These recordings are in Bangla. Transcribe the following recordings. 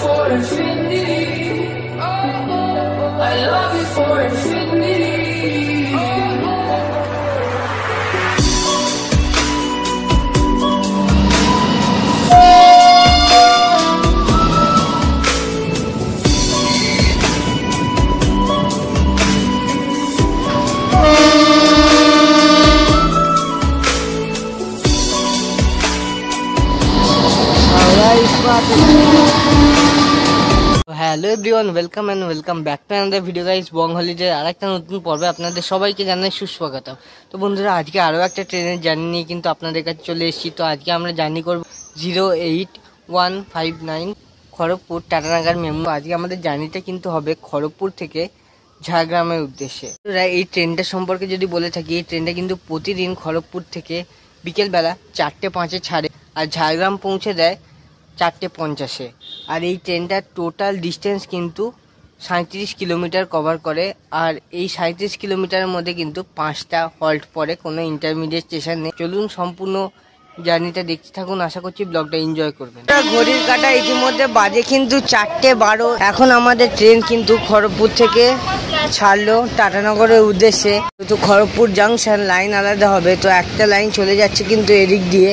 for infinity. I love you for infinity. Hello everyone, welcome and welcome back to another video guys. Bong হলিডের আরেকটা নতুন পর্বে আপনাদের সবাইকে জানাই সুস্বাগতম। তো বন্ধুরা, আজকে আরও একটা ট্রেনের জার্নি নিয়ে কিন্তু আপনাদের কাছে চলে এসেছি। তো আজকে আমরা জার্নি করব 08159 খড়গপুর টাটানগর মেমু। আজকে আমাদের জার্নিটা কিন্তু হবে খড়গপুর থেকে ঝাড়গ্রামের উদ্দেশ্যে। এই ট্রেনটা সম্পর্কে যদি বলে থাকি, এই ট্রেনটা কিন্তু প্রতিদিন খড়গপুর থেকে বিকেলবেলা 4:05 ছাড়ে আর ঝাড়গ্রাম পৌঁছে দেয় 4:50। আর এই ট্রেনটার টোটাল ডিস্টেন্স কিন্তু 37 কিলোমিটার কভার করে। আর এই 37 কিলোমিটারের মধ্যে কিন্তু 5টা হল্ট পরে, কোনো ইন্টারমিডিয়েট স্টেশন নেই। চলুন সম্পূর্ণ জার্নিটা দেখতে থাকুন, আশা করছি ব্লগটা এনজয় করবেন। ঘড়ির কাঁটা ইতিমধ্যে বাজে কিন্তু 4:12। এখন আমাদের ট্রেন কিন্তু খড়গপুর থেকে ছাড়লো টাটানগরের উদ্দেশ্যে। তো খড়গপুর জাংশন লাইন আলাদা হবে, তো একটা লাইন চলে যাচ্ছে কিন্তু এদিক দিয়ে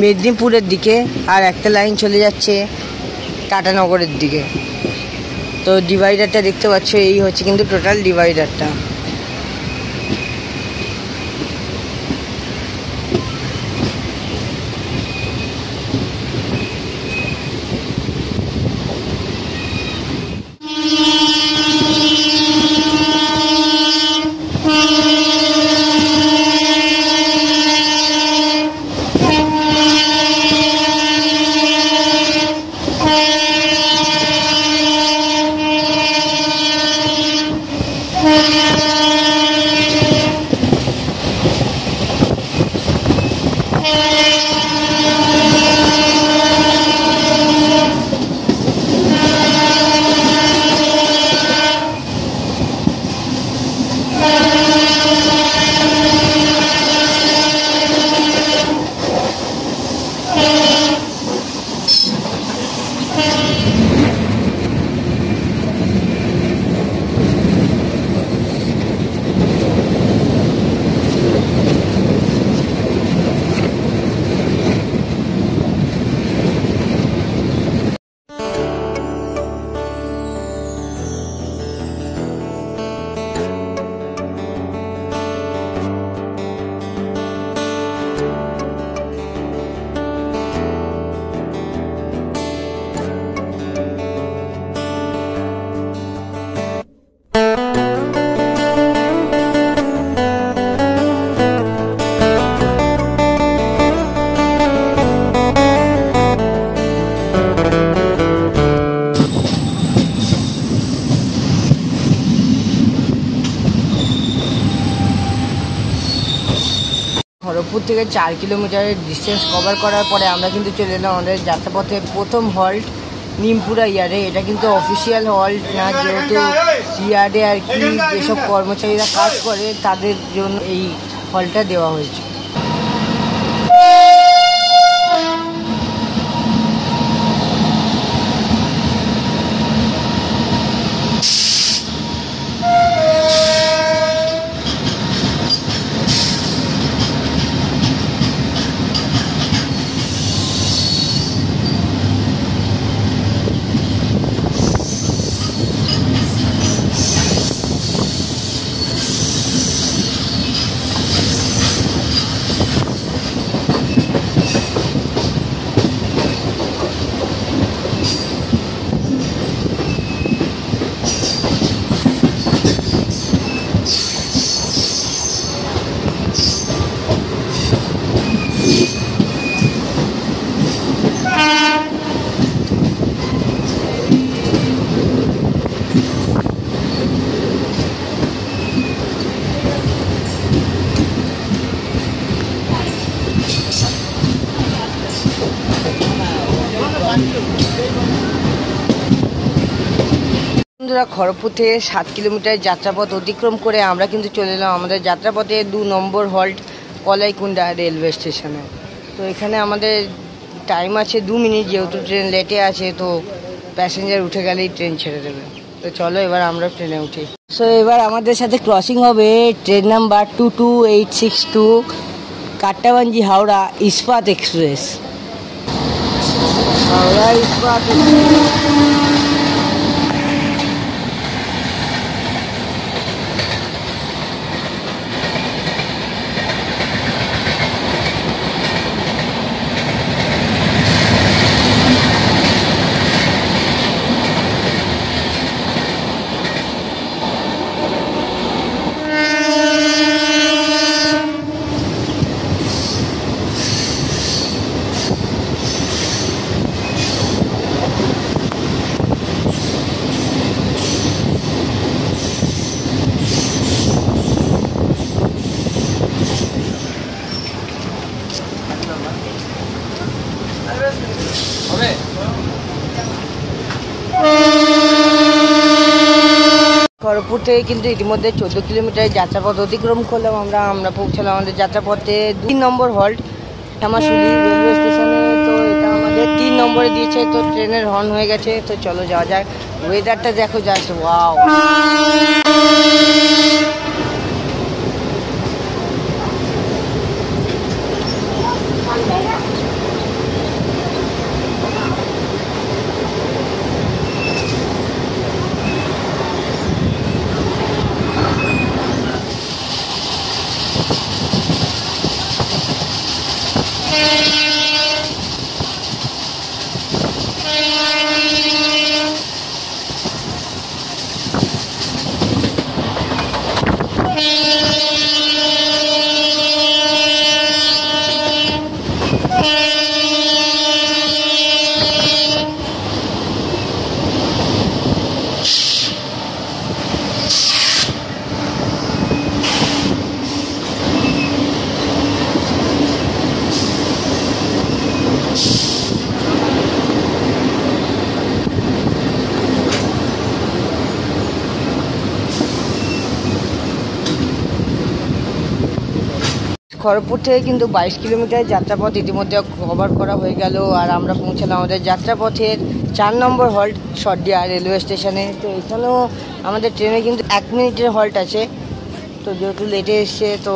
মেদিনীপুরের দিকে, আর একটা লাইন চলে যাচ্ছে টাটানগরের দিকে। তো ডিভাইডারটা দেখতে পাচ্ছ, এই হচ্ছে কিন্তু টোটাল ডিভাইডারটা। খড়গপুর থেকে 4 কিলোমিটারের ডিস্টেন্স কভার করার পরে আমরা কিন্তু চলে এলাম আমাদের যাত্রাপথে প্রথম হল্ট নিমপুরা ইয়ার্ডে। এটা কিন্তু অফিসিয়াল হল্ট না, যেহেতু ইয়ার্ডে আর কি যেসব কর্মচারীরা কাজ করে তাদের জন্য এই হলটা দেওয়া হয়েছে। বন্ধুরা, খড়গপুর থেকে 7 কিলোমিটার যাত্রাপথ অতিক্রম করে আমরা কিন্তু চলে এলাম আমাদের যাত্রাপথে 2 নম্বর হল্ট কলাইকুণ্ডা রেলওয়ে স্টেশনে। তো এখানে আমাদের টাইম আছে 2 মিনিট, যেহেতু ট্রেন লেটে আছে। তো প্যাসেঞ্জার উঠে গেলেই ট্রেন ছেড়ে দেবে। তো চলো এবার আমরা ট্রেনে উঠি। সো এবার আমাদের সাথে ক্রসিং হবে ট্রেন নাম্বার 22862 কাট্টাবাঞ্জি হাওড়া ইস্পাত এক্সপ্রেস। হাওড়া ইস্পাত খড়গপুর থেকে কিন্তু ইতিমধ্যে 14 কিলোমিটার যাত্রাপথ অতিক্রম করলাম আমরা পৌঁছালাম আমাদের যাত্রাপথে 2 নম্বর হল্ট শ্যামাশুলি রেলওয়ে স্টেশনে। তো এটা আমাদের 3 নম্বরে দিয়েছে, তো ট্রেনের হর্ন হয়ে গেছে। তো চলো যাওয়া যাক। ওয়েদারটা দেখো জাস্ট ওয়াও। খড়গপুর থেকে কিন্তু 22 কিলোমিটার যাত্রাপথ ইতিমধ্যে কভার করা হয়ে গেল। আর আমরা পৌঁছালাম আমাদের যাত্রাপথের 4 নম্বর হল্ট সর্ডিয়া রেলওয়ে স্টেশনে। তো এখানেও আমাদের ট্রেনে কিন্তু 1 মিনিটের হল্ট আছে। তো যেহেতু লেটে এসছে, তো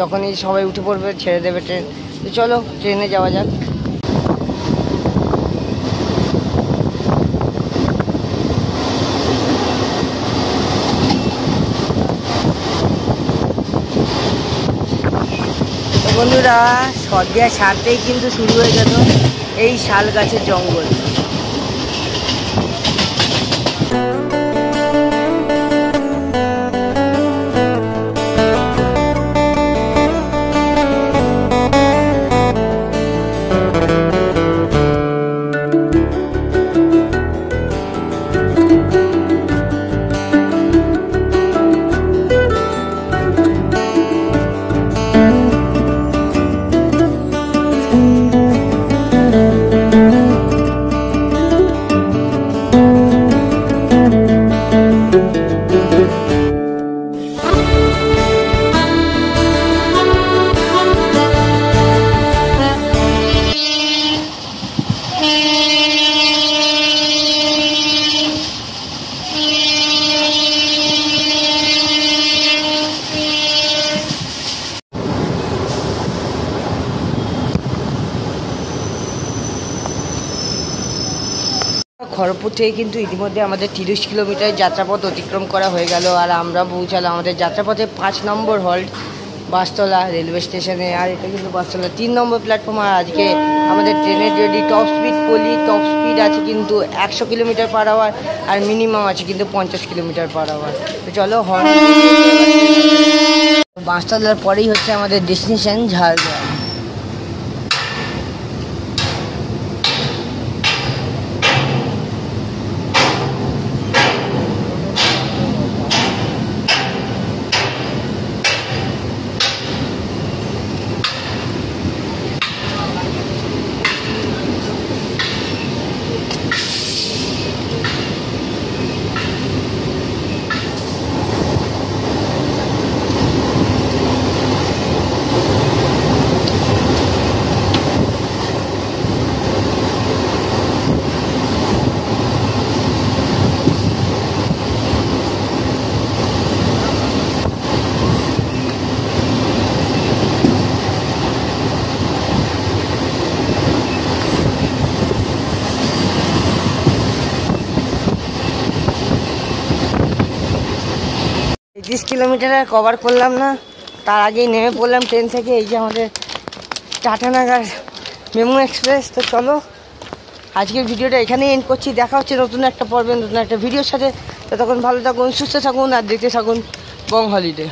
যখনই সবাই উঠে পড়বে ছেড়ে দেবে ট্রেন। তো চলো ট্রেনে যাওয়া যাক। বন্ধুরা, সর্দিয়া ছাড়তেই কিন্তু শুরু হয়ে গেল এই শাল গাছের জঙ্গল। খড়গপুর থেকে কিন্তু ইতিমধ্যে আমাদের 30 কিলোমিটার যাত্রাপথ অতিক্রম করা হয়ে গেল। আর আমরা পৌঁছালাম আমাদের যাত্রাপথে 5 নম্বর হল্ট বাসতলা রেলওয়ে স্টেশনে। আর এটা কিন্তু বাসতলা 3 নম্বর প্ল্যাটফর্ম। আর আজকে আমাদের ট্রেনের যদি টপ স্পিড বলি, টপ স্পিড আছে কিন্তু 100 কিলোমিটার পার আওয়ার, আর মিনিমাম আছে কিন্তু 50 কিলোমিটার পার আওয়ার। তো চলো হর্ন। বাসতলার পরেই হচ্ছে আমাদের ডেস্টিনেশন ঝাড়গ্রাম। কিলোমিটার আর কভার করলাম না, তার আগেই নেমে পড়লাম ট্রেন থেকে। এই যে আমাদের টাটানগর মেমু এক্সপ্রেস। তো চলো আজকের ভিডিওটা এখানেই এন্ড করছি। দেখা হচ্ছে নতুন একটা পর্বে নতুন একটা ভিডিওর সাথে। ততক্ষণ ভালো থাকুন, সুস্থ থাকুন আর দেখতে থাকুন বং হলিডে।